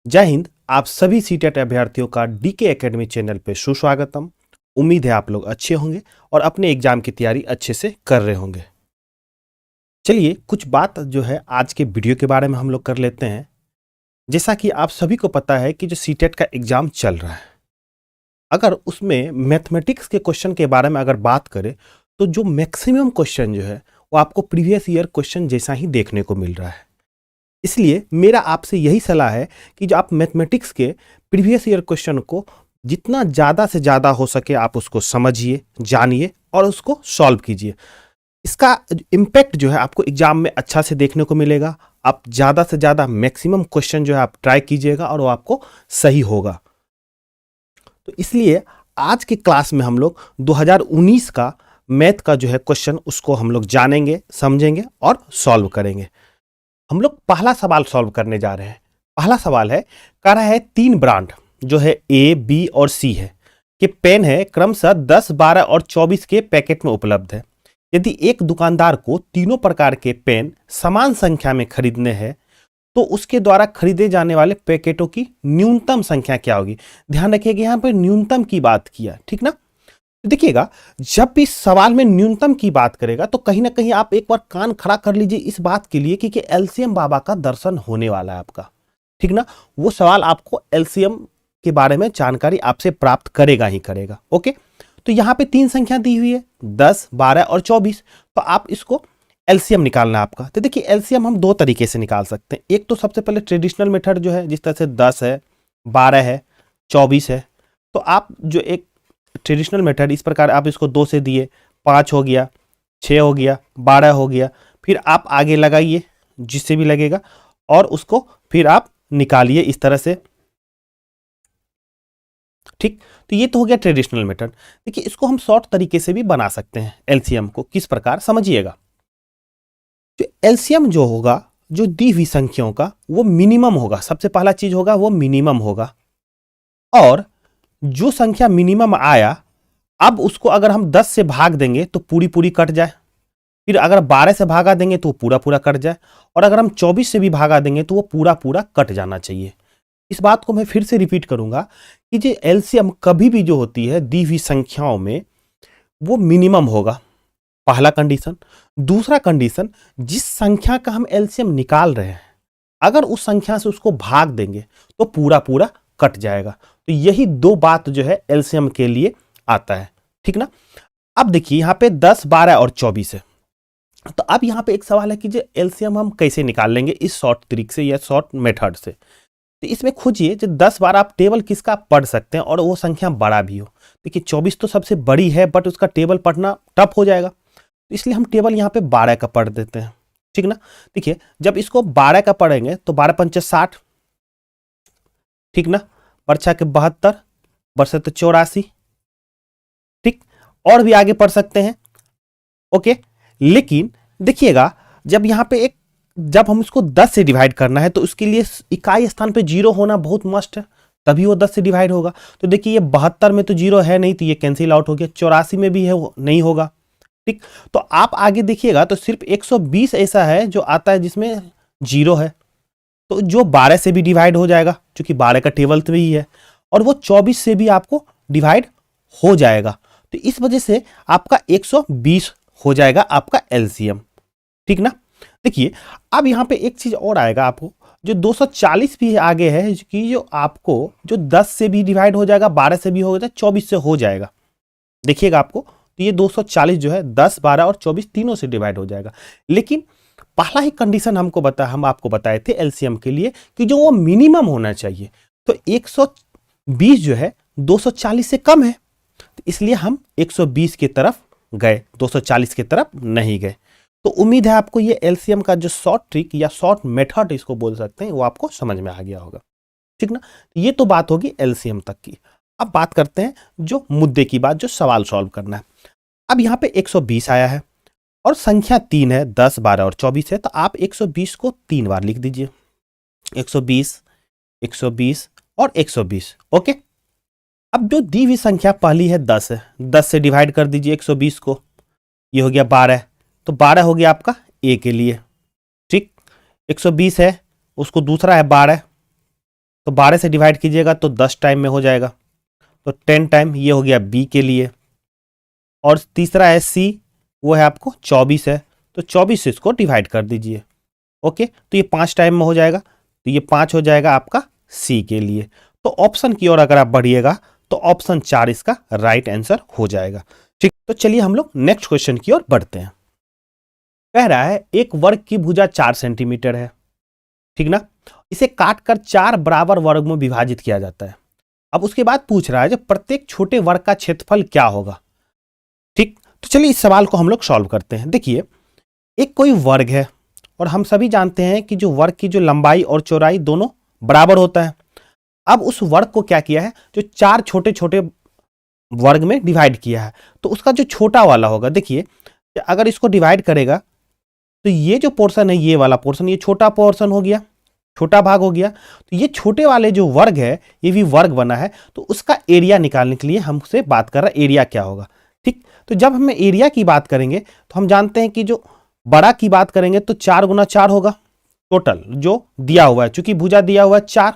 जय हिंद। आप सभी सीटेट अभ्यर्थियों का डीके एकेडमी चैनल पे सुस्वागतम। उम्मीद है आप लोग अच्छे होंगे और अपने एग्जाम की तैयारी अच्छे से कर रहे होंगे। चलिए कुछ बात जो है आज के वीडियो के बारे में हम लोग कर लेते हैं। जैसा कि आप सभी को पता है कि जो सीटेट का एग्जाम चल रहा है, अगर उसमें मैथमेटिक्स के क्वेश्चन के बारे में अगर बात करें तो जो मैक्सिमम क्वेश्चन जो है वो आपको प्रीवियस ईयर क्वेश्चन जैसा ही देखने को मिल रहा है। इसलिए मेरा आपसे यही सलाह है कि जो आप मैथमेटिक्स के प्रीवियस ईयर क्वेश्चन को जितना ज़्यादा से ज़्यादा हो सके आप उसको समझिए, जानिए और उसको सॉल्व कीजिए। इसका इम्पैक्ट जो है आपको एग्जाम में अच्छा से देखने को मिलेगा। आप ज़्यादा से ज़्यादा मैक्सिमम क्वेश्चन जो है आप ट्राई कीजिएगा और वो आपको सही होगा। तो इसलिए आज के क्लास में हम लोग 2019 का मैथ का जो है क्वेश्चन उसको हम लोग जानेंगे, समझेंगे और सॉल्व करेंगे। हम लोग पहला सवाल सॉल्व करने जा रहे हैं। पहला सवाल है, कह रहा है 3 ब्रांड जो है ए, बी और सी है कि पेन है क्रमशः 10, 12 और 24 के पैकेट में उपलब्ध है। यदि एक दुकानदार को तीनों प्रकार के पेन समान संख्या में खरीदने हैं तो उसके द्वारा खरीदे जाने वाले पैकेटों की न्यूनतम संख्या क्या होगी। ध्यान रखिएगा यहाँ पर न्यूनतम की बात किया, ठीक ना। तो देखिएगा, जब भी सवाल में न्यूनतम की बात करेगा तो कहीं ना कहीं आप एक बार कान खड़ा कर लीजिए इस बात के लिए कि एलसीएम बाबा का दर्शन होने वाला है आपका, ठीक ना। वो सवाल आपको एलसीएम के बारे में जानकारी आपसे प्राप्त करेगा ही करेगा। ओके, तो यहाँ पे 3 संख्या दी हुई है, 10, 12 और 24। तो आप इसको एलसीएम निकालना है आपका। तो देखिए एलसीएम हम 2 तरीके से निकाल सकते हैं। एक तो सबसे पहले ट्रेडिशनल मेथड जो है, जिस तरह से 10 है, 12 है, 24 है, तो आप जो एक ट्रेडिशनल मेथड इस प्रकार आप इसको 2 से दिए, 5 हो गया, 6 हो गया, 12 हो गया, फिर आप आगे लगाइए जिससे भी लगेगा और उसको फिर आप निकालिए इस तरह से, ठीक। तो ये तो हो गया ट्रेडिशनल मेथड। देखिए इसको हम शॉर्ट तरीके से भी बना सकते हैं एलसीएम को। किस प्रकार, समझिएगा। जो एलसीएम जो होगा, जो दी हुई संख्याओं का वो मिनिमम होगा। सबसे पहला चीज होगा वो मिनिमम होगा, और जो संख्या मिनिमम आया अब उसको अगर हम 10 से भाग देंगे तो पूरी पूरी कट जाए, फिर अगर 12 से भागा देंगे तो वो पूरा पूरा कट जाए, और अगर हम 24 से भी भागा देंगे तो वो पूरा पूरा कट जाना चाहिए। इस बात को मैं फिर से रिपीट करूंगा कि जो एलसीएम कभी भी जो होती है दी हुई संख्याओं में वो मिनिमम होगा, पहला कंडीशन। दूसरा कंडीशन, जिस संख्या का हम एलसीएम निकाल रहे हैं अगर उस संख्या से उसको भाग देंगे तो पूरा पूरा कट जाएगा। तो यही 2 बात जो है एलसीएम के लिए आता है, ठीक ना। अब देखिए यहाँ पे 10, 12 और 24 है। तो अब यहाँ पे एक सवाल है कि जो एलसीएम हम कैसे निकाल लेंगे इस शॉर्ट ट्रिक से या शॉर्ट मेथड से। तो इसमें खोजिए जो 10, 12 आप टेबल किसका पढ़ सकते हैं और वो संख्या बड़ा भी हो। देखिए 24 तो सबसे बड़ी है बट उसका टेबल पढ़ना टफ हो जाएगा, तो इसलिए हम टेबल यहाँ पे 12 का पढ़ देते हैं, ठीक ना। देखिए जब इसको 12 का पढ़ेंगे तो 12 पंचे 60, ठीक ना, बरछा के 72, बरसत 84, ठीक। और भी आगे पढ़ सकते हैं, ओके। लेकिन देखिएगा जब यहाँ पे एक, जब हम इसको 10 से डिवाइड करना है तो उसके लिए इकाई स्थान पे 0 होना बहुत मस्ट है, तभी वो 10 से डिवाइड होगा। तो देखिए ये 72 में तो 0 है नहीं, तो ये कैंसिल आउट हो गया। 84 में भी है, वो नहीं होगा, ठीक। तो आप आगे देखिएगा तो सिर्फ 120 ऐसा है जो आता है जिसमें 0 है, तो जो 12 से भी डिवाइड हो जाएगा क्योंकि 12 का टेबल तो ही है, और वो 24 से भी आपको डिवाइड हो जाएगा। तो इस वजह से आपका 120 हो जाएगा आपका एलसीएम, ठीक ना। देखिए अब यहाँ पे एक चीज और आएगा आपको, जो 240 भी आगे है कि जो आपको जो 10 से भी डिवाइड हो जाएगा, 12 से भी हो जाएगा, 24 से हो जाएगा। देखिएगा आपको तो ये 240 जो है 10, 12 और 24 तीनों से डिवाइड हो जाएगा। लेकिन पहला ही कंडीशन हम आपको बताए थे एलसीएम के लिए कि जो वो मिनिमम होना चाहिए। तो 120 जो है 240 से कम है, तो इसलिए हम 120 की तरफ गए, 240 की तरफ नहीं गए। तो उम्मीद है आपको ये एलसीएम का जो शॉर्ट ट्रिक या शॉर्ट मेथड इसको बोल सकते हैं वो आपको समझ में आ गया होगा, ठीक ना। ये तो बात होगी एलसीएम तक की। अब बात करते हैं जो मुद्दे की बात, जो सवाल सॉल्व करना है। अब यहाँ पे 120 आया है और संख्या 3 है, 10, 12 और 24 है, तो आप 120 को 3 बार लिख दीजिए, 120, 120 और 120, ओके। अब जो दी हुई संख्या पहली है 10 है, 10 से डिवाइड कर दीजिए 120 को, ये हो गया 12, तो 12 हो गया आपका ए के लिए, ठीक। 120 है, उसको दूसरा है 12, तो 12 से डिवाइड कीजिएगा तो 10 टाइम में हो जाएगा, तो 10 टाइम ये हो गया बी के लिए। और तीसरा है सी, वो है आपको 24 है, तो 24 से इसको डिवाइड कर दीजिए। ओके, तो ये 5 टाइम में हो जाएगा, तो ये 5 हो जाएगा आपका सी के लिए। तो ऑप्शन की ओर अगर आप बढ़िएगा तो ऑप्शन 4 इसका राइट आंसर हो जाएगा। ठीक, तो चलिए हम लोग नेक्स्ट क्वेश्चन की ओर बढ़ते हैं। कह रहा है एक वर्ग की भुजा 4 सेंटीमीटर है, ठीक ना, इसे काटकर 4 बराबर वर्ग में विभाजित किया जाता है। अब उसके बाद पूछ रहा है जब प्रत्येक छोटे वर्ग का क्षेत्रफल क्या होगा। ठीक, तो चलिए इस सवाल को हम लोग सॉल्व करते हैं। देखिए, एक कोई वर्ग है और हम सभी जानते हैं कि जो वर्ग की जो लंबाई और चौड़ाई दोनों बराबर होता है। अब उस वर्ग को क्या किया है, जो 4 छोटे छोटे वर्ग में डिवाइड किया है, तो उसका जो छोटा वाला होगा, देखिए अगर इसको डिवाइड करेगा तो ये जो पोर्शन है, ये वाला पोर्शन, ये छोटा पोर्शन हो गया, छोटा भाग हो गया। तो ये छोटे वाले जो वर्ग है, ये भी वर्ग बना है, तो उसका एरिया निकालने के लिए हमसे बात कर रहा है एरिया क्या होगा। ठीक, तो जब हम एरिया की बात करेंगे तो हम जानते हैं कि जो बड़ा की बात करेंगे तो 4 गुना 4 होगा टोटल जो दिया हुआ है, चूंकि भुजा दिया हुआ है 4।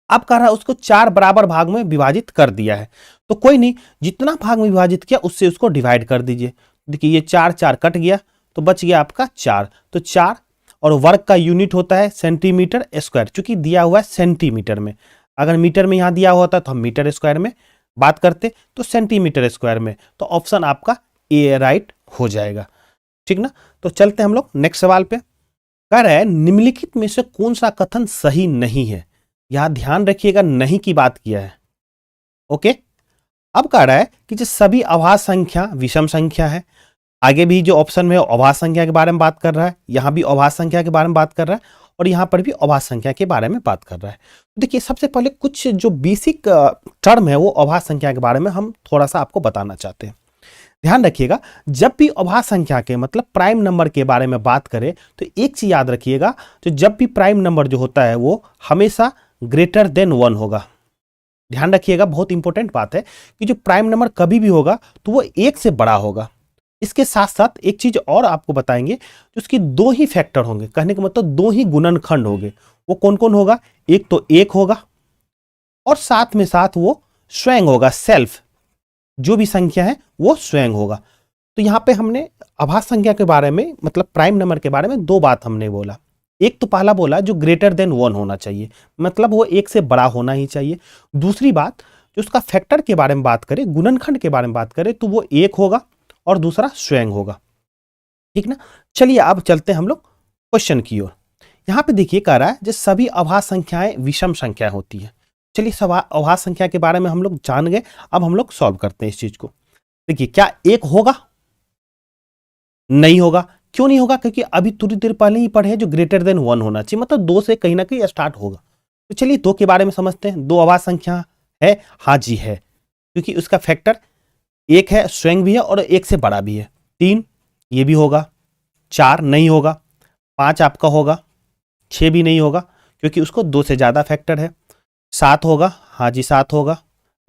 अब कह रहा है उसको 4 बराबर भाग में विभाजित कर दिया है, तो कोई नहीं, जितना भाग में विभाजित किया उससे उसको डिवाइड कर दीजिए। देखिए ये 4 4 कट गया तो बच गया आपका 4, तो 4, और वर्ग का यूनिट होता है सेंटीमीटर स्क्वायर, चूंकि दिया हुआ है सेंटीमीटर में। अगर मीटर में यहां दिया होता तो हम मीटर स्क्वायर में बात करते, तो सेंटीमीटर स्क्वायर में, तो ऑप्शन आपका ए राइट हो जाएगा। ठीक ना, तो चलते हैं हम लोग नेक्स्ट सवाल पे। कह रहा है निम्नलिखित में से कौन सा कथन सही नहीं है। यहां ध्यान रखिएगा, नहीं की बात किया है। ओके, अब कह रहा है कि जो सभी अभाज्य संख्या विषम संख्या है। आगे भी जो ऑप्शन में अभाज्य संख्या के बारे में बात कर रहा है, यहां भी अभाज्य संख्या के बारे में बात कर रहा है, और यहां पर भी अभाज्य संख्या के बारे में बात कर रहा है। देखिए सबसे पहले कुछ जो बेसिक टर्म है वो अभाज्य संख्या के बारे में हम थोड़ा सा आपको बताना चाहते हैं। ध्यान रखिएगा, जब भी अभाज्य संख्या के मतलब प्राइम नंबर के बारे में बात करें तो एक चीज याद रखिएगा, तो जब भी प्राइम नंबर जो होता है वो हमेशा ग्रेटर देन 1 होगा। ध्यान रखिएगा, बहुत इंपॉर्टेंट बात है कि जो प्राइम नंबर कभी भी होगा तो वो 1 से बड़ा होगा। इसके साथ साथ एक चीज और आपको बताएंगे, जो उसकी 2 ही फैक्टर होंगे, कहने का मतलब 2 ही गुणनखंड होंगे। वो कौन कौन होगा, एक तो 1 होगा और साथ में साथ वो स्वयं होगा, सेल्फ, जो भी संख्या है वो स्वयं होगा। तो यहां पे हमने अभाज्य संख्या के बारे में मतलब प्राइम नंबर के बारे में 2 बात हमने बोला। एक तो पहला बोला जो ग्रेटर देन 1 होना चाहिए, मतलब वो 1 से बड़ा होना ही चाहिए। दूसरी बात, जो उसका फैक्टर के बारे में बात करें, गुणनखंड के बारे में बात करें, तो वो 1 होगा और दूसरा स्वयं होगा। ठीक ना, चलिए अब चलते हैं हम लोग क्वेश्चन की ओर। यहां पे देखिए कह रहा है जो सभी अभाज्य संख्याएं विषम संख्या होती है। चलिए अभाज्य संख्या के बारे में हम लोग जान गए, अब हम लोग सॉल्व करते हैं इस चीज को। देखिए क्या 1 होगा, नहीं होगा। क्यों नहीं होगा, क्योंकि अभी थोड़ी देर पहले ही पढ़े जो ग्रेटर देन 1 होना चाहिए, मतलब 2 से कहीं ना कहीं स्टार्ट होगा। तो चलिए 2 के बारे में समझते हैं। 2 अभाज्य संख्या है, हाँ जी है, क्योंकि उसका फैक्टर 1 है, स्वयं भी है और 1 से बड़ा भी है। 3 ये भी होगा, 4 नहीं होगा, 5 आपका होगा, 6 भी नहीं होगा क्योंकि उसको 2 से ज्यादा फैक्टर है। 7 होगा, हाँ जी 7 होगा,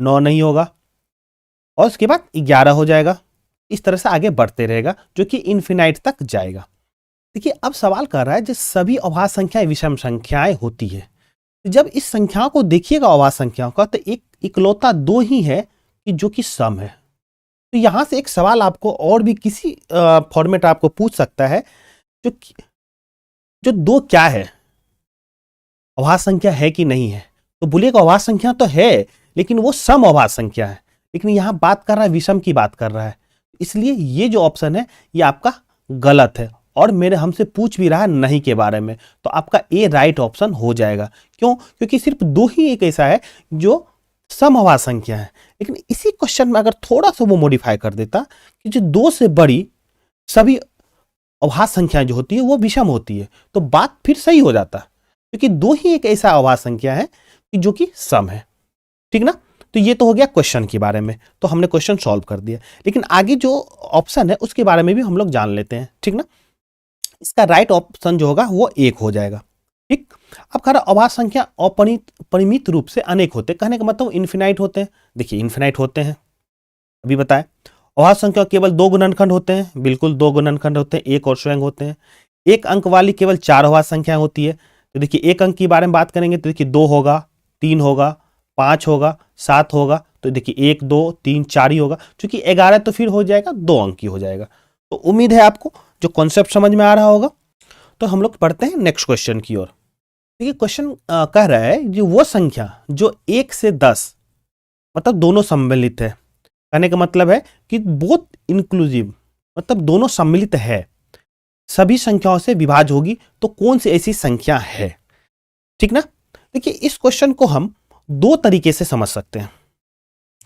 9 नहीं होगा, और उसके बाद 11 हो जाएगा। इस तरह से आगे बढ़ते रहेगा जो कि इन्फिनाइट तक जाएगा। देखिए अब सवाल कर रहा है जो सभी अभाज्य संख्याएं विषम संख्याएं होती है। जब इस संख्या को देखिएगा अभाज्य संख्याओं का, तो एक इकलौता 2 ही है कि जो कि सम है। तो यहां से एक सवाल आपको और भी किसी फॉर्मेट आपको पूछ सकता है, जो जो 2 क्या है, अभाज्य संख्या है कि नहीं है। तो बोलिएगा अभाज्य संख्या तो है, लेकिन वो सम अभाज्य संख्या है। लेकिन यहां बात कर रहा है विषम की बात कर रहा है, इसलिए ये जो ऑप्शन है ये आपका गलत है, और मेरे हमसे पूछ भी रहा है नहीं के बारे में, तो आपका ए राइट ऑप्शन हो जाएगा। क्यों, क्योंकि सिर्फ 2 ही एक ऐसा है जो सम अभाज्य संख्या है। लेकिन इसी क्वेश्चन में अगर थोड़ा सा वो मॉडिफाई कर देता कि जो 2 से बड़ी सभी अभाज्य संख्याएं जो होती है वो विषम होती है, तो बात फिर सही हो जाता, क्योंकि 2 ही एक ऐसा अभाज्य संख्या है कि जो कि सम है। ठीक ना, तो ये तो हो गया क्वेश्चन के बारे में, तो हमने क्वेश्चन सॉल्व कर दिया। लेकिन आगे जो ऑप्शन है उसके बारे में भी हम लोग जान लेते हैं। ठीक ना, इसका राइट ऑप्शन जो होगा वो 1 हो जाएगा। ठीक, अब कह रहा अभाज्य संख्या अपरिमित रूप से अनेक होते, कहने का मतलब इन्फिनाइट होते हैं। देखिए इन्फिनाइट होते हैं, अभी बताएं। अभाज्य संख्या केवल 2 गुणनखंड होते हैं, बिल्कुल 2 गुणनखंड होते हैं, 1 और स्वयं होते हैं। एक अंक वाली केवल 4 अभाज्य संख्याएं होती है, तो देखिए एक अंक के बारे में बात करेंगे तो देखिए 2 होगा, 3 होगा, 5 होगा, 7 होगा, तो देखिए 1 2 3 4 ही होगा। क्योंकि 11 तो फिर हो जाएगा 2 अंक ही हो जाएगा। तो उम्मीद है आपको जो कॉन्सेप्ट समझ में आ रहा होगा। तो हम लोग पढ़ते हैं नेक्स्ट क्वेश्चन की ओर। देखिए क्वेश्चन कह रहा है कि वो संख्या जो 1 से 10 मतलब दोनों सम्मिलित है, कहने का मतलब है कि बोथ इंक्लूसिव मतलब दोनों सम्मिलित है, सभी संख्याओं से विभाज्य होगी, तो कौन सी ऐसी संख्या है। ठीक ना। देखिए इस क्वेश्चन को हम दो तरीके से समझ सकते हैं।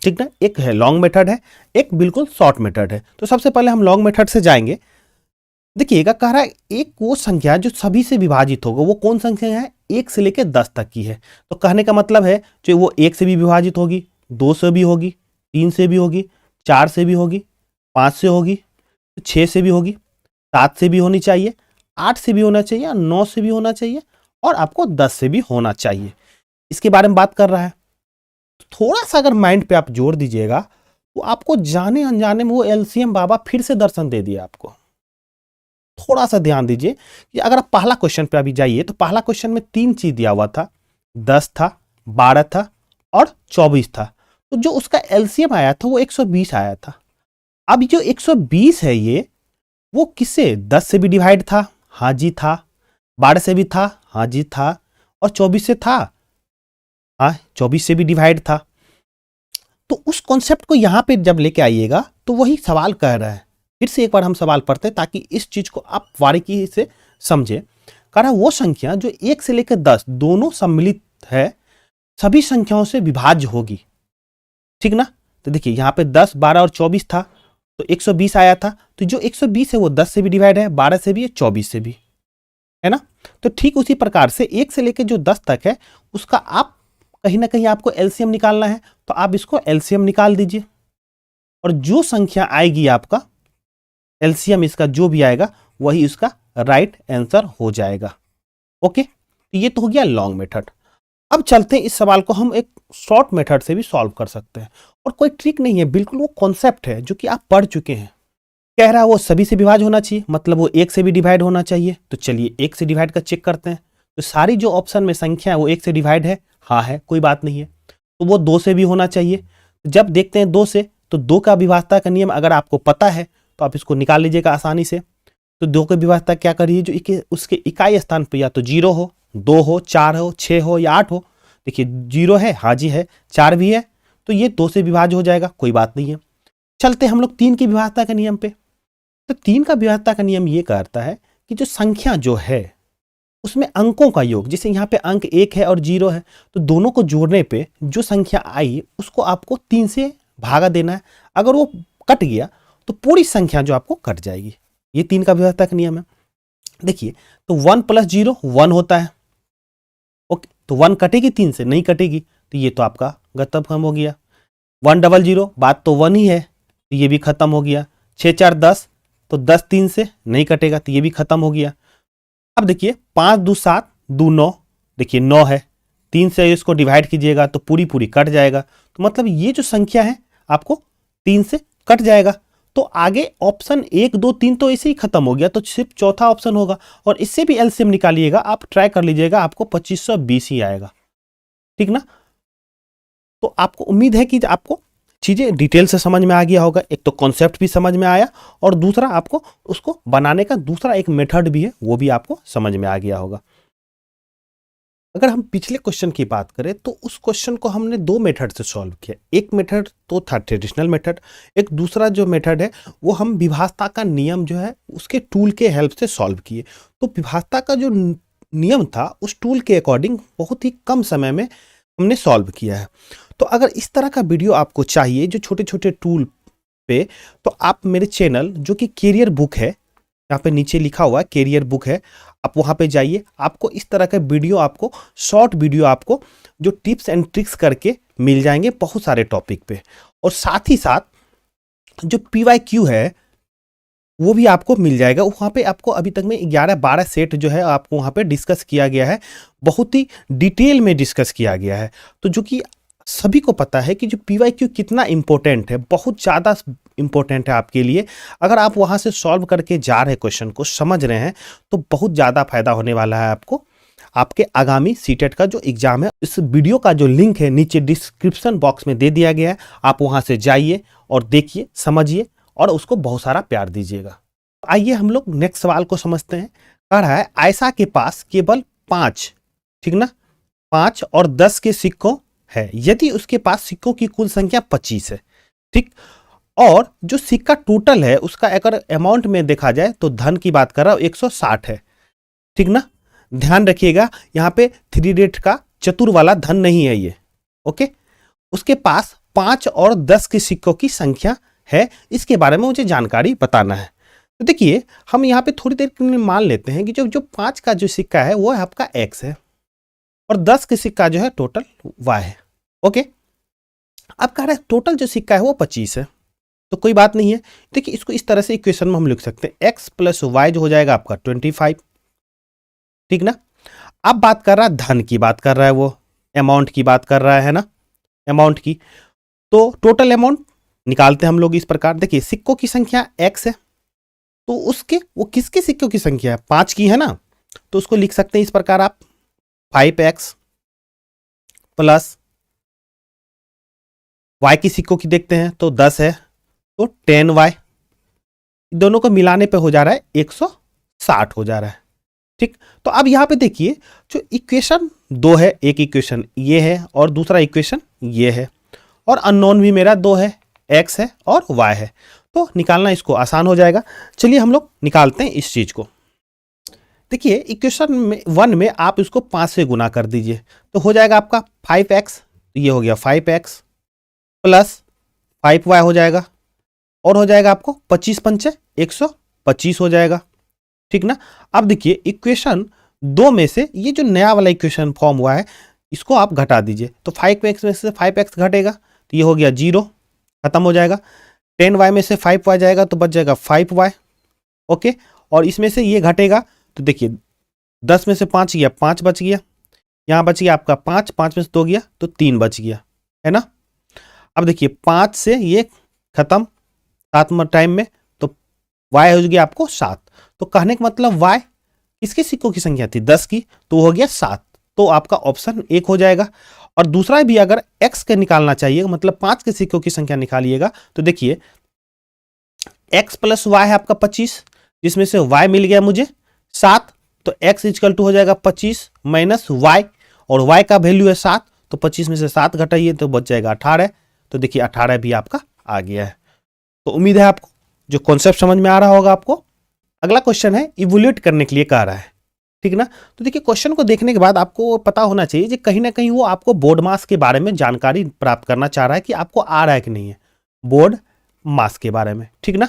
ठीक ना, एक है लॉन्ग मेथड है, एक बिल्कुल शॉर्ट मेथड है। तो सबसे पहले हम लॉन्ग मेथड से जाएंगे। देखिएगा कह रहा है एक वो संख्या जो सभी से विभाजित होगा, वो कौन संख्या है, 1 से लेकर 10 तक की है। तो कहने का मतलब है जो वो 1 से भी विभाजित होगी, 2 से भी होगी, 3 से भी होगी, 4 से भी होगी, 5 से होगी, 6 से भी होगी, 7 से भी होनी चाहिए, 8 से भी होना चाहिए, 9 से भी होना चाहिए और आपको 10 से भी होना चाहिए। इसके बारे में बात कर रहा है। थोड़ा सा अगर माइंड पे आप जोर दीजिएगा तो आपको जाने अनजाने में वो एलसीएम बाबा फिर से दर्शन दे दिया आपको। थोड़ा सा ध्यान दीजिए कि अगर आप पहला क्वेश्चन पे अभी जाइए तो पहला क्वेश्चन में 3 चीज दिया हुआ था, 10 था, 12 था और 24 था। तो जो उसका एलसीएम आया था वो 120 आया था। अब जो 120 है ये वो किससे, 10 से भी डिवाइड था, हाँ जी था, 12 से भी था, हाँ जी था, और 24 से था, हाँ 24 से भी डिवाइड था। तो उस कॉन्सेप्ट को यहां पे जब लेके आइएगा तो वही सवाल कह रहा है। फिर से एक बार हम सवाल पढ़ते हैं ताकि इस चीज को आप बारीकी से समझे। कह रहा है वो संख्या जो 1 से लेकर 10 दोनों सम्मिलित है, सभी संख्याओं से विभाज्य होगी। ठीक ना। तो देखिए यहाँ पे 10, 12 और 24 था तो 120 आया था। तो जो 120 है वो 10 से भी डिवाइड है, 12 से भी है, 24 से भी है ना। तो ठीक उसी प्रकार से 1 से लेकर जो 10 तक है उसका आप कहीं ना कहीं आपको एलसीएम निकालना है, तो आप इसको एलसीएम निकाल दीजिए और जो संख्या आएगी आपका एलसीएम इसका जो भी आएगा वही उसका राइट आंसर हो जाएगा। ओके, तो ये तो हो गया लॉन्ग मेथड। अब चलते हैं इस सवाल को हम एक शॉर्ट मेथड से भी सॉल्व कर सकते हैं और कोई ट्रिक नहीं है, बिल्कुल वो कॉन्सेप्ट है जो कि आप पढ़ चुके हैं। कह रहा है वो सभी से विभाज्य होना चाहिए, मतलब वो 1 से भी डिवाइड होना चाहिए। तो चलिए 1 से डिवाइड का चेक करते हैं। तो सारी जो ऑप्शन में संख्या है वो 1 से डिवाइड है, हाँ है, कोई बात नहीं है। तो वो 2 से भी होना चाहिए। जब देखते हैं 2 से तो 2 का विभाज्यता का नियम अगर आपको पता है तो आप इसको निकाल लीजिएगा आसानी से। तो 2 की विभाज्यता क्या करिए, जो उसके इकाई स्थान पर या तो 0 हो, 2 हो, 4 हो, 6 हो या 8 हो। देखिए 0 है, हाँ जी है, 4 भी है, तो ये 2 से विभाज्य हो जाएगा, कोई बात नहीं है। चलते हम लोग 3 की विभाज्यता का नियम पे। तो 3 का विभाज्यता का नियम ये कहता है कि जो संख्या जो है उसमें अंकों का योग, जैसे यहाँ पे अंक 1 है और 0 है, तो दोनों को जोड़ने पे जो संख्या आई उसको आपको 3 से भागा देना है। अगर वो कट गया तो पूरी संख्या जो आपको कट जाएगी। ये 3 का विभाज्यता का नियम है। देखिए तो 1 + 0 1 होता है। ओके, तो 1 कटेगी 3 से, नहीं कटेगी, तो ये तो आपका खत्म हो गया। 100 बात तो 1 ही है, तो ये भी खत्म हो गया। 6 4 10, तो 10 3 से नहीं कटेगा, तो ये भी खत्म हो गया। अब देखिए 5 2 7 2 9, देखिए 9 है, 3 से इसको डिवाइड कीजिएगा तो पूरी पूरी कट जाएगा। तो मतलब ये जो संख्या है आपको 3 से कट जाएगा। तो आगे ऑप्शन 1 2 3 तो ऐसे ही खत्म हो गया, तो सिर्फ चौथा ऑप्शन होगा और इससे भी एलसीएम निकालिएगा, आप ट्राई कर लीजिएगा, आपको 2520 ही आएगा। ठीक ना। तो आपको उम्मीद है कि आपको चीजें डिटेल से समझ में आ गया होगा। एक तो कॉन्सेप्ट भी समझ में आया और दूसरा आपको उसको बनाने का दूसरा एक मेथड भी है वो भी आपको समझ में आ गया होगा। अगर हम पिछले क्वेश्चन की बात करें तो उस क्वेश्चन को हमने 2 मेथड से सॉल्व किया। एक मेथड तो था ट्रेडिशनल मेथड, एक दूसरा जो मेथड है वो हम विभाज्यता का नियम जो है उसके टूल के हेल्प से सॉल्व किए। तो विभाज्यता का जो नियम था उस टूल के अकॉर्डिंग बहुत ही कम समय में हमने सॉल्व किया है। तो अगर इस तरह का वीडियो आपको चाहिए जो छोटे छोटे टूल पे, तो आप मेरे चैनल जो कि कैरियर बुक है, यहाँ पे नीचे लिखा हुआ है कैरियर बुक है, आप वहाँ पे जाइए। आपको इस तरह का वीडियो, आपको शॉर्ट वीडियो, आपको जो टिप्स एंड ट्रिक्स करके मिल जाएंगे बहुत सारे टॉपिक पे। और साथ ही साथ जो PYQ है वो भी आपको मिल जाएगा। वहाँ पे आपको अभी तक में 11-12 सेट जो है आपको वहाँ पे डिस्कस किया गया है, बहुत ही डिटेल में डिस्कस किया गया है। तो जो कि सभी को पता है कि जो PYQ कितना इम्पोर्टेंट है, बहुत ज़्यादा इम्पोर्टेंट है आपके लिए। अगर आप वहाँ से सॉल्व करके जा रहे हैं, क्वेश्चन को समझ रहे हैं, तो बहुत ज़्यादा फायदा होने वाला है आपको। आपके आगामी सीटेट का जो एग्जाम है, इस वीडियो का जो लिंक है नीचे डिस्क्रिप्शन बॉक्स में दे दिया गया है, आप वहां से जाइए और देखिए, समझिए और उसको बहुत सारा प्यार दीजिएगा। आइए हम लोग नेक्स्ट सवाल को समझते हैं। कह रहा है आयशा के पास केवल 5, ठीक ना, 5 और 10 के सिक्कों है, यदि उसके पास सिक्कों की कुल संख्या 25 है, ठीक, और जो सिक्का टोटल है उसका अगर अमाउंट में देखा जाए तो धन की बात कर रहा हूं 160 है, ठीक ना। ध्यान रखिएगा यहाँ पे 3 रेट का चतुर वाला धन नहीं है ये, ओके। उसके पास 5 और 10 के सिक्कों की संख्या है, इसके बारे में मुझे जानकारी बताना है। तो देखिए हम यहाँ पे थोड़ी देर के लिए मान लेते हैं कि जो 5 का जो सिक्का है वो है आपका x है और 10 के सिक्का जो है टोटल y है, ओके। अब कह रहा है टोटल जो सिक्का है वो 25 है, तो कोई बात नहीं है। देखिए इसको इस तरह से इक्वेशन में हम लिख सकते हैं, x प्लस वाई जो हो जाएगा आपका 25, ठीक ना। अब बात कर रहा है धन की बात कर रहा है, वो अमाउंट की बात कर रहा है ना, अमाउंट की। तो टोटल अमाउंट निकालते हैं हम लोग इस प्रकार। देखिए सिक्कों की संख्या x है, तो उसके वो किसके सिक्कों की संख्या है, 5 की है ना, तो उसको लिख सकते हैं इस प्रकार आप 5x प्लस y की सिक्कों की देखते हैं तो 10 है, तो 10y, दोनों को मिलाने पे हो जा रहा है 160 हो जा रहा है, ठीक। तो अब यहां पे देखिए जो इक्वेशन 2 है, एक इक्वेशन ये है और दूसरा इक्वेशन ये है, और अननोन भी मेरा 2 है, x है और y है, तो निकालना इसको आसान हो जाएगा। चलिए हम लोग निकालते हैं इस चीज को। देखिए इक्वेशन में 1 में आप इसको 5 से गुना कर दीजिए तो हो जाएगा आपका 5x, ये हो गया 5x प्लस 5y हो जाएगा, और हो जाएगा आपको 25 पंचे 125 हो जाएगा, ठीक ना। अब देखिए इक्वेशन 2 में से ये जो नया वाला इक्वेशन फॉर्म हुआ है इसको आप घटा दीजिए, तो 5x में से 5x घटेगा तो ये हो गया 0, खत्म हो जाएगा। 10y में से 5y जाएगा तो बच जाएगा 5y, ओके। और इसमें से ये घटेगा तो देखिए 10 में से 5 गया, 5 बच गया, यहाँ बच गया आपका 5, 5 में से 2 गया तो 3 बच गया, है ना। अब देखिए 5 से ये खत्म 7 टाइम में, तो y हो गया आपको 7, तो कहने का मतलब y किसके सिक्कों की संख्या थी, 10 की, तो हो गया 7, तो आपका ऑप्शन 1 हो जाएगा। और दूसरा भी अगर x के निकालना चाहिए, मतलब 5 के सिक्कों की संख्या निकालिएगा, तो देखिए x प्लस वाई है आपका 25, जिसमें से y मिल गया मुझे 7, तो x इक्वल टू हो जाएगा 25 माइनस y, और y का वैल्यू है 7, तो 25 में से 7 घटाइए तो बच जाएगा 18, तो देखिए 18 भी आपका आ गया है। तो उम्मीद है आपको जो कॉन्सेप्ट समझ में आ रहा होगा आपको। अगला क्वेश्चन है इवोल्यूट करने के लिए कह रहा है, ठीक ना। तो देखिए क्वेश्चन को देखने के बाद आपको पता होना चाहिए कि कहीं ना कहीं वो आपको बोर्ड मास के बारे में जानकारी प्राप्त करना चाह रहा है कि आपको आ रहा है कि नहीं है बोर्ड मास के बारे में, ठीक ना।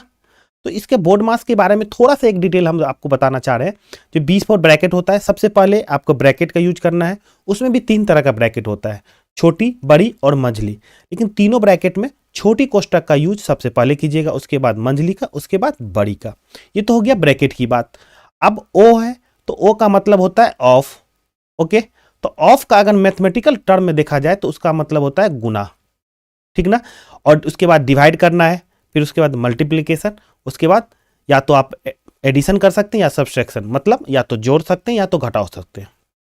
तो इसके बोर्ड मास के बारे में थोड़ा सा एक डिटेल हम आपको बताना चाह रहे हैं। जो 20 पर ब्रैकेट होता है, सबसे पहले आपको ब्रैकेट का यूज करना है। उसमें भी 3 तरह का ब्रैकेट होता है, छोटी, बड़ी और मंझली, लेकिन तीनों ब्रैकेट में छोटी कोष्टक का यूज सबसे पहले कीजिएगा, उसके बाद मंझली का, उसके बाद बड़ी का। ये तो हो गया ब्रैकेट की बात। अब ओ है तो ओ का मतलब होता है ऑफ, ओके। तो ऑफ का अगर मैथमेटिकल टर्म में देखा जाए तो उसका मतलब होता है गुना, ठीक ना। और उसके बाद डिवाइड करना है, फिर उसके बाद मल्टीप्लिकेशन, उसके बाद या तो आप एडिशन कर सकते हैं या सब्सट्रैक्शन, मतलब या तो जोड़ सकते हैं या तो घटा सकते हैं,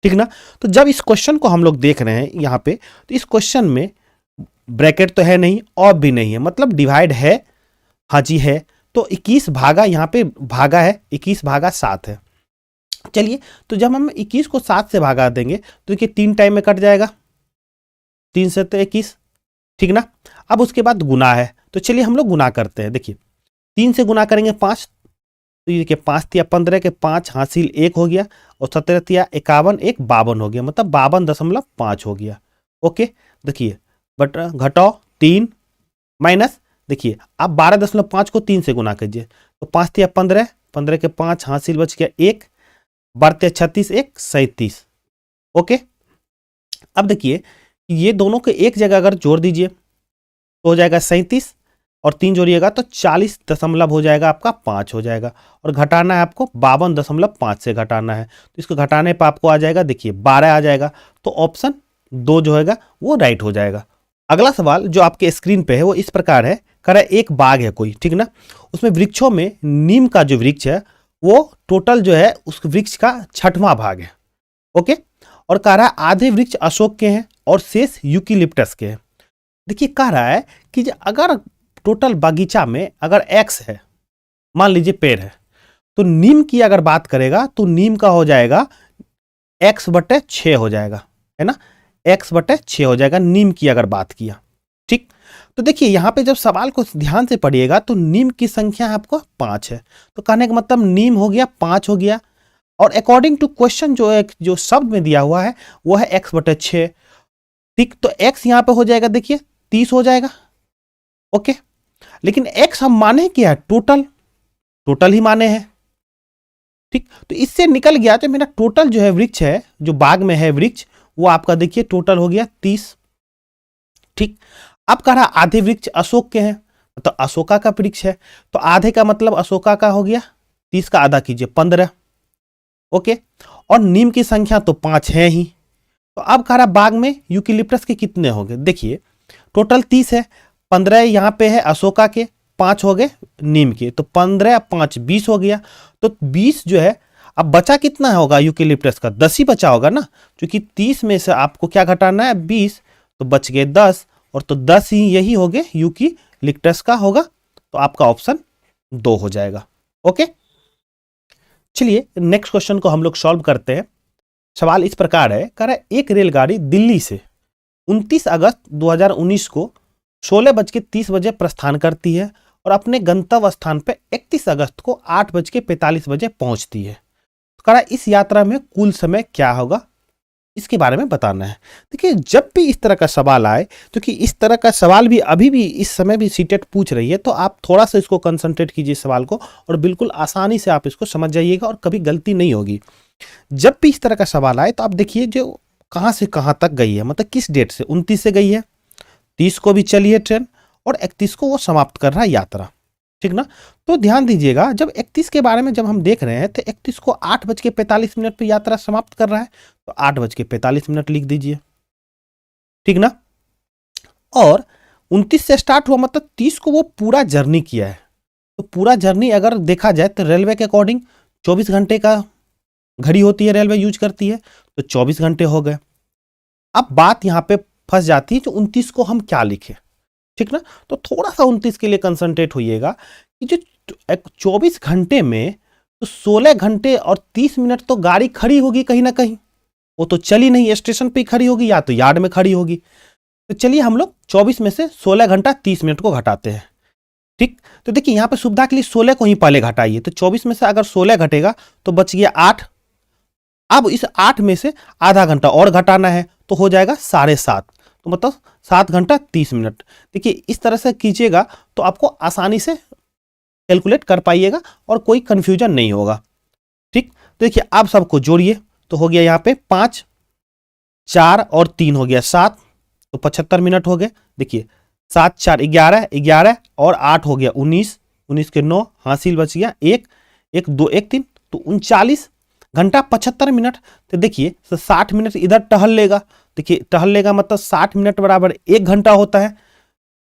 ठीक ना। तो जब इस क्वेश्चन को हम लोग देख रहे हैं यहाँ पे, तो इस क्वेश्चन में ब्रैकेट तो है नहीं, ऑफ भी नहीं है, मतलब डिवाइड है, हाँ जी है। तो 21 भागा यहाँ पे भागा है, 21 भागा 7 है। चलिए तो जब हम 21 को 7 से भागा देंगे तो देखिए 3 टाइम में कट जाएगा, 3 से तो 21, ठीक ना। अब उसके बाद गुना है, तो चलिए हम लोग गुना करते हैं। देखिए 3 से गुना करेंगे 5, तो ये देखिए 5 तिया 15 के 5 हासिल 1 हो गया, और 17 तिया 51 1 52 हो गया, मतलब 52.5 हो गया, ओके। देखिए बट घटाओ 3 माइनस, देखिए अब 12.5 को 3 से गुना कीजिए, तो 5 तिया 15, 15 के 5 हासिल बच गया 1, बढ़ते 36 1 37, ओके। अब देखिए ये दोनों को एक जगह अगर जोड़ दीजिए तो हो जाएगा 37, और 3 जोड़िएगा तो 40 दशमलव हो जाएगा आपका 5 हो जाएगा, और घटाना है आपको 52.5 से घटाना है, तो इसको घटाने पर आपको आ जाएगा देखिए 12 आ जाएगा, तो ऑप्शन 2 जो होगा वो राइट हो जाएगा। अगला सवाल जो आपके स्क्रीन पे है वो इस प्रकार है, कह रहा है एक बाग है कोई, ठीक ना। उसमें वृक्षों में नीम का जो वृक्ष है वो टोटल जो है उस वृक्ष का 6वां भाग है, ओके। और कह रहा है आधे वृक्ष अशोक के हैं और शेष यूकेलिप्टस के हैं। देखिए कह रहा है कि अगर टोटल बगीचा में अगर एक्स है, मान लीजिए पेड़ है, तो नीम की अगर बात करेगा तो नीम का हो जाएगा x/6 हो जाएगा, है ना, x/6 हो जाएगा नीम की अगर बात किया। ठीक, तो देखिए यहां पे जब सवाल को ध्यान से पढ़िएगा तो नीम की संख्या आपको 5 है, तो कहने का मतलब नीम हो गया 5 हो गया, और अकॉर्डिंग टू क्वेश्चन जो शब्द में दिया हुआ है वो है x/6। ठीक, तो x यहां पे हो जाएगा देखिए 30 हो जाएगा। ओके, लेकिन x हम माने क्या है, टोटल ही माने हैं। ठीक, तो इससे निकल गया तो मेरा टोटल जो है वृक्ष है, जो बाग में है वृक्ष, वो आपका देखिए टोटल हो गया 30। ठीक, अब कह रहा आधे वृक्ष अशोक के हैं, तो अशोका का वृक्ष है, तो आधे का मतलब अशोका का हो गया, 30 का आधा कीजिए 15। ओके, और नीम की संख्या तो 5 है ही। तो अब कह रहा बाग में यूकेलिप्टस के कितने हो गए, देखिए टोटल 30 है, 15 यहाँ पे है अशोका के, 5 हो गए नीम के, तो 15 5 20 हो गया। तो 20 जो है, अब बचा कितना होगा यूकेलिप्टस का, 10 ही बचा होगा ना, क्योंकि 30 में से आपको क्या घटाना है 20, तो बच गए 10, और तो 10 ही यही हो गए यूकेलिप्टस का होगा, तो आपका ऑप्शन 2 हो जाएगा। ओके, चलिए नेक्स्ट क्वेश्चन को हम लोग सॉल्व करते हैं। सवाल इस प्रकार है, कह रहा है एक रेलगाड़ी दिल्ली से 29 अगस्त 2019 को 16:30 बजे प्रस्थान करती है और अपने गंतव्य स्थान पर 31 अगस्त को 8:45 बजे पहुंचती है। तो कह रहा है इस यात्रा में कुल समय क्या होगा, इसके बारे में बताना है। देखिए जब भी इस तरह का सवाल आए, क्योंकि इस तरह का सवाल भी अभी भी इस समय भी सीटेट पूछ रही है, तो आप थोड़ा सा इसको कंसंट्रेट कीजिए सवाल को, और बिल्कुल आसानी से आप इसको समझ जाइएगा और कभी गलती नहीं होगी। जब भी इस तरह का सवाल आए तो आप देखिए जो कहाँ से कहाँ तक गई है, मतलब किस डेट से, 29 से गई है, 30 को भी चली है ट्रेन, और 31 को वो समाप्त कर रहा है यात्रा। ठीक ना, तो ध्यान दीजिएगा जब 31 के बारे में जब हम देख रहे हैं तो 31 को 8:45 पर यात्रा समाप्त कर रहा है, तो 8:45 लिख दीजिए। ठीक ना, और 29 से स्टार्ट हुआ मतलब 30 को वो पूरा जर्नी किया है, तो पूरा जर्नी अगर देखा जाए तो रेलवे के अकॉर्डिंग 24 घंटे का घड़ी होती है, रेलवे यूज करती है, तो 24 घंटे हो गए। अब बात यहाँ पे फंस जाती है, जो 29 को हम क्या लिखे। ठीक ना, तो थोड़ा सा 29 के लिए कंसंट्रेट होइएगा कि जो 24 घंटे में तो 16 घंटे और 30 मिनट तो गाड़ी खड़ी होगी कहीं ना कहीं, वो तो चली नहीं, स्टेशन पे खड़ी होगी या तो यार्ड में खड़ी होगी। तो चलिए हम लोग 24 में से 16 घंटा 30 मिनट को घटाते हैं। ठीक, तो देखिए यहाँ पे सुविधा के लिए 16 को ही पहले घटाइए, तो 24 में से अगर 16 घटेगा तो बच गया 8। अब इस 8 में से आधा घंटा और घटाना है, तो हो जाएगा 7:30, तो मतलब 7 घंटा 30 मिनट। देखिए इस तरह से कीजिएगा तो आपको आसानी से कैलकुलेट कर पाइएगा और कोई कंफ्यूजन नहीं होगा। ठीक, तो देखिए आप सबको जोड़िए, तो हो गया यहाँ पे 5, 4 और 3 हो गया 7, तो 75 मिनट हो गए। देखिए 7 4 11, 11 और 8 हो गया 19, 19 के 9, हासिल बच गया 1, 1 2 1 3, तो 39 घंटा 75 मिनट। तो देखिए 60 मिनट इधर टहल लेगा, देखिए टहल लेगा मतलब 60 मिनट बराबर 1 घंटा होता है।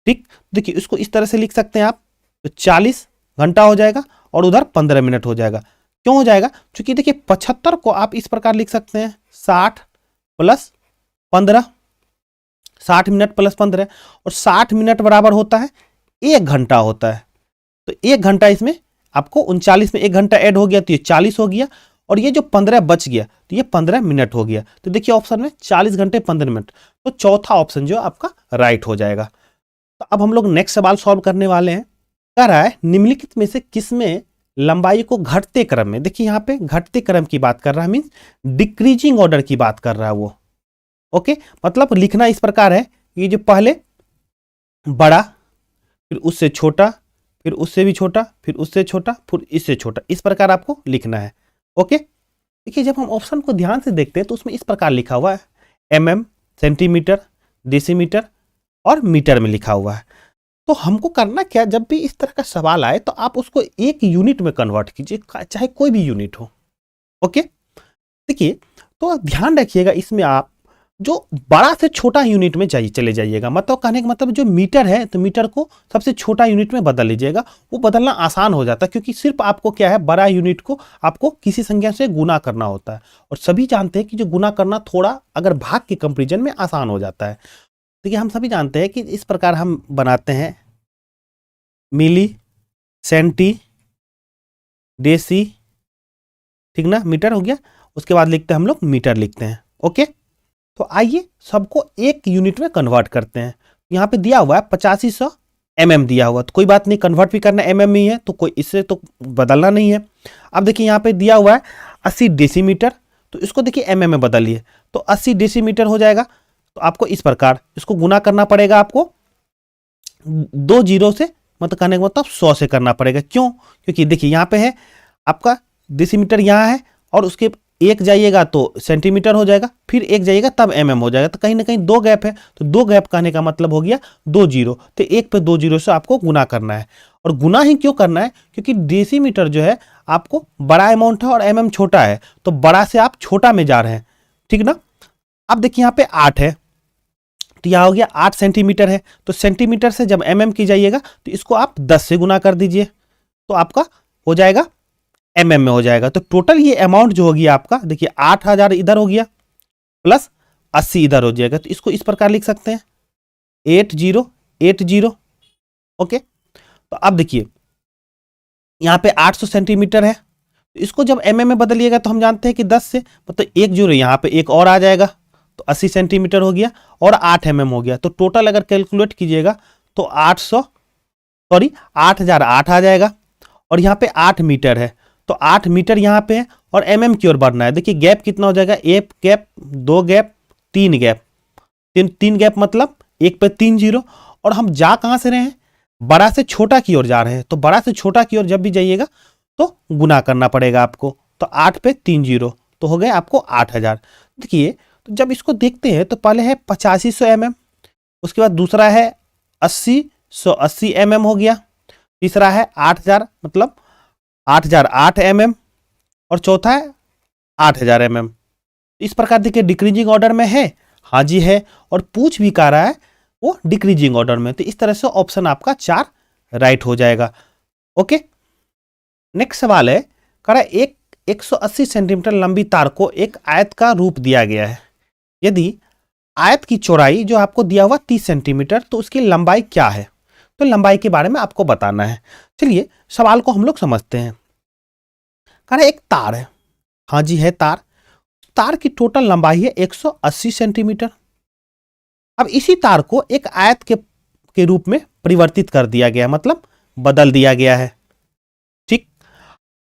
ठीक, देखिए इसको इस तरह से लिख सकते हैं आप, तो 40 घंटा हो जाएगा और उधर 15 मिनट हो जाएगा। क्यों हो जाएगा, क्योंकि देखिए 75 को आप इस प्रकार लिख सकते हैं 60 + 15, 60 मिनट + 15, और 60 मिनट बराबर होता है 1 घंटा होता है। तो 1 घंटा इसमें आपको 39 में 1 घंटा ऐड हो गया, तो ये 40 हो गया, और ये जो 15 बच गया तो ये 15 मिनट हो गया। तो देखिए ऑप्शन में 40 घंटे 15 मिनट, तो चौथा ऑप्शन जो आपका राइट हो जाएगा। तो अब हम लोग नेक्स्ट सवाल सॉल्व करने वाले हैं। कह रहा है निम्नलिखित में से किसमें लंबाई को घटते क्रम में, देखिए यहाँ पे घटते क्रम की बात कर रहा है, मीन्स डिक्रीजिंग ऑर्डर की बात कर रहा है वो। ओके, मतलब लिखना इस प्रकार है, ये जो पहले बड़ा, फिर उससे छोटा, फिर उससे भी छोटा, फिर उससे छोटा, फिर इससे छोटा, इस प्रकार आपको लिखना है। ओके, देखिए जब हम ऑप्शन को ध्यान से देखते हैं तो उसमें इस प्रकार लिखा हुआ है mm, सेंटीमीटर, डेसीमीटर और मीटर में लिखा हुआ है। तो हमको करना क्या, जब भी इस तरह का सवाल आए तो आप उसको एक यूनिट में कन्वर्ट कीजिए, चाहे कोई भी यूनिट हो। ओके, देखिए तो ध्यान रखिएगा इसमें आप जो बड़ा से छोटा यूनिट में चले जाइएगा। मतलब कहने का मतलब जो मीटर है तो मीटर को सबसे छोटा यूनिट में बदल लीजिएगा, वो बदलना आसान हो जाता है, क्योंकि सिर्फ आपको क्या है, बड़ा यूनिट को आपको किसी संख्या से गुना करना होता है। और सभी जानते हैं कि जो गुना करना थोड़ा अगर भाग के कंपेरिजन में आसान हो जाता है। देखिए हम सभी जानते हैं कि इस प्रकार हम बनाते हैं मिली, सेंटी, डेसी, ठीक ना, मीटर हो गया। उसके बाद लिखते हैं हम लोग मीटर लिखते हैं। ओके, तो आइए सबको एक यूनिट में कन्वर्ट करते हैं। यहाँ पे दिया हुआ है 8500 mm दिया हुआ, तो कोई बात नहीं, कन्वर्ट भी करना mm में ही है, तो कोई इससे तो बदलना नहीं है। अब देखिए यहाँ पे दिया हुआ है 80 डेसीमीटर, तो इसको देखिए mm में बदलिए, तो 80 डेसीमीटर हो जाएगा। तो आपको इस प्रकार इसको गुना करना पड़ेगा, आपको 2 जीरो से, मतलब कहने का मतलब 100 से करना पड़ेगा। क्यों? क्योंकि देखिए यहाँ पे है आपका डेसीमीटर यहाँ है, और उसके एक जाइएगा तो सेंटीमीटर हो जाएगा, फिर एक जाइएगा तब mm हो जाएगा, तो कहीं ना कहीं 2 गैप है, तो 2 गैप कहने का मतलब हो गया 2 जीरो, तो एक पे 2 जीरो से आपको गुना करना है। और गुना ही क्यों करना है? क्योंकि डेसीमीटर जो है आपको बड़ा अमाउंट है और mm छोटा है, तो बड़ा से आप छोटा में जा रहे हैं, ठीक ना। अब देखिए यहाँ पे 8 है, तो यह हो गया 8 सेंटीमीटर है, तो सेंटीमीटर से जब mm की जाइएगा तो इसको आप 10 से गुना कर दीजिए, तो आपका हो जाएगा mm में हो जाएगा। तो टोटल ये अमाउंट जो होगी आपका, देखिए 8000 इधर हो गया प्लस 80 इधर हो जाएगा, तो इसको इस प्रकार लिख सकते हैं 8080। ओके, तो अब देखिए यहाँ पे 800 सेंटीमीटर है, तो इसको जब mm में बदलिएगा तो हम जानते हैं कि 10 से, मतलब एक जीरो यहाँ पे एक और आ जाएगा, तो 80 सेंटीमीटर हो गया और 8 mm हो गया। तो टोटल अगर कैलकुलेट कीजिएगा तो 8008 आ जाएगा। और यहाँ पे 8 मीटर है, तो 8 मीटर यहाँ पे है और mm की ओर बढ़ना है। देखिए गैप कितना हो जाएगा, 1 गैप, 2 गैप, 3 गैप, 3 गैप मतलब 1 पे 3 जीरो। और हम जा कहाँ से रहे हैं, बड़ा से छोटा की ओर जा रहे हैं, तो बड़ा से छोटा की ओर जब भी जाइएगा तो गुना करना पड़ेगा आपको, तो 8 पे 3 जीरो, तो हो गए आपको 8000। देखिए तो जब इसको देखते हैं तो पहले है 8500 mm, उसके बाद दूसरा है 80 mm हो गया, तीसरा है 8000 मतलब 8008 mm, और चौथा है 8000 mm। इस प्रकार देखिए डिक्रीजिंग ऑर्डर में है, हाँ जी है, और पूछ भी कह रहा है वो डिक्रीजिंग ऑर्डर में, तो इस तरह से ऑप्शन आपका 4 राइट हो जाएगा। ओके, नेक्स्ट सवाल है, कह रहा है एक 180 सेंटीमीटर लंबी तार को एक आयत का रूप दिया गया है। यदि आयत की चौड़ाई जो आपको दिया हुआ 30 सेंटीमीटर, तो उसकी लंबाई क्या है? तो लंबाई के बारे में आपको बताना है। चलिए सवाल को हम लोग समझते हैं। कह रहा है एक तार है, हाँ जी है तार, तार की टोटल लंबाई है 180 सेंटीमीटर। अब इसी तार को एक आयत के रूप में परिवर्तित कर दिया गया, मतलब बदल दिया गया है, ठीक।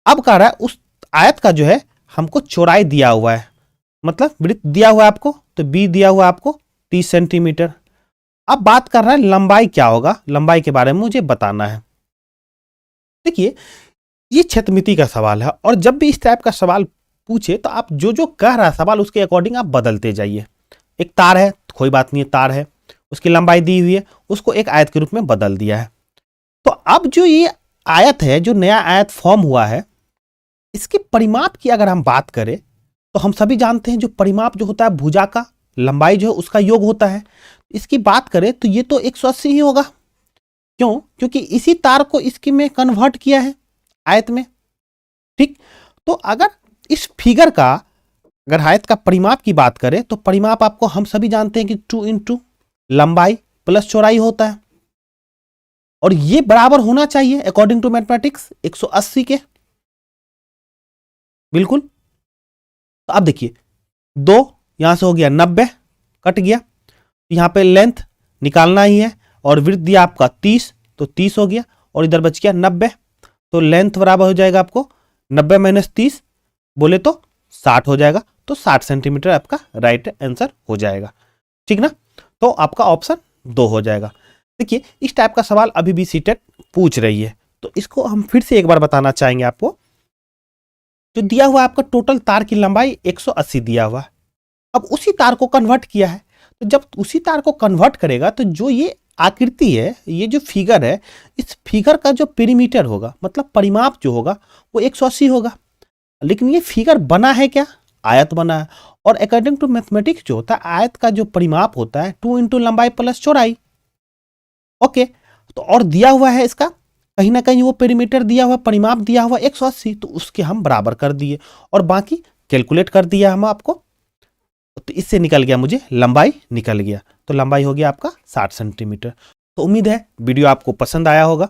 अब कह रहा है उस आयत का जो है हमको चौड़ाई दिया हुआ है, मतलब वृत्त दिया हुआ है आपको, तो बी दिया हुआ है आपको 30 सेंटीमीटर। अब बात कर रहा है लंबाई क्या होगा, लंबाई के बारे में मुझे बताना है। देखिए ये क्षेत्रमिति का सवाल है, और जब भी इस टाइप का सवाल पूछे तो आप जो जो कह रहा है सवाल उसके अकॉर्डिंग आप बदलते जाइए। एक तार है, कोई बात नहीं है, तार है, उसकी लंबाई दी हुई है, उसको एक आयत के रूप में बदल दिया है। तो अब जो ये आयत है, जो नया आयत फॉर्म हुआ है, इसके परिमाप की अगर हम बात करें तो हम सभी जानते हैं जो परिमाप जो होता है भुजा का लंबाई जो है उसका योग होता है। इसकी बात करें तो ये तो 180 ही होगा। क्यों? क्योंकि इसी तार को इसकी में कन्वर्ट किया है आयत में, ठीक। तो अगर इस फिगर का अगर आयत का परिमाप की बात करें तो परिमाप आपको हम सभी जानते हैं कि 2 इंटू लंबाई प्लस चौड़ाई होता है, और ये बराबर होना चाहिए अकॉर्डिंग टू मैथमेटिक्स 180 के, बिल्कुल। तो अब देखिए 2 यहां से हो गया 90, कट गया, यहां पे लेंथ निकालना ही है, और वृत्त दिया आपका 30, तो 30 हो गया, और इधर बच गया 90, तो लेंथ बराबर हो जाएगा आपको 90 माइनस 30 बोले तो 60 हो जाएगा, तो 60 सेंटीमीटर आपका राइट आंसर हो जाएगा, ठीक ना। तो आपका ऑप्शन 2 हो जाएगा। देखिए इस टाइप का सवाल अभी भी सीटेट पूछ रही है, तो इसको हम फिर से एक बार बताना चाहेंगे आपको। जो दिया हुआ आपका टोटल तार की लंबाई 180 दिया हुआ है, अब उसी तार को कन्वर्ट किया है, तो जब उसी तार को कन्वर्ट करेगा तो जो ये आकृति है, ये जो फिगर है, इस फिगर का जो पेरीमीटर होगा, मतलब परिमाप जो होगा वो 180 होगा। लेकिन ये फिगर बना है क्या? आयत बना है, और अकॉर्डिंग टू मैथमेटिक्स जो होता है आयत का जो परिमाप होता है 2 इंटू लंबाई प्लस चौड़ाई। ओके, तो और दिया हुआ है इसका कहीं ना कहीं वो पेरीमीटर दिया हुआ, परिमाप दिया हुआ 180, तो उसके हम बराबर कर दिए और बाकी कैलकुलेट कर दिया हम आपको। तो इससे निकल गया, मुझे लंबाई निकल गया, तो लंबाई हो गया आपका 60 सेंटीमीटर। तो उम्मीद है वीडियो आपको पसंद आया होगा।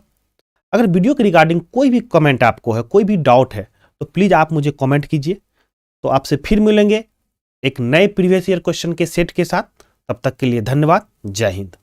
अगर वीडियो के रिगार्डिंग कोई भी कमेंट आपको है, कोई भी डाउट है, तो प्लीज आप मुझे कमेंट कीजिए। तो आपसे फिर मिलेंगे एक नए प्रीवियस ईयर क्वेश्चन के सेट के साथ। तब तक के लिए धन्यवाद। जय हिंद।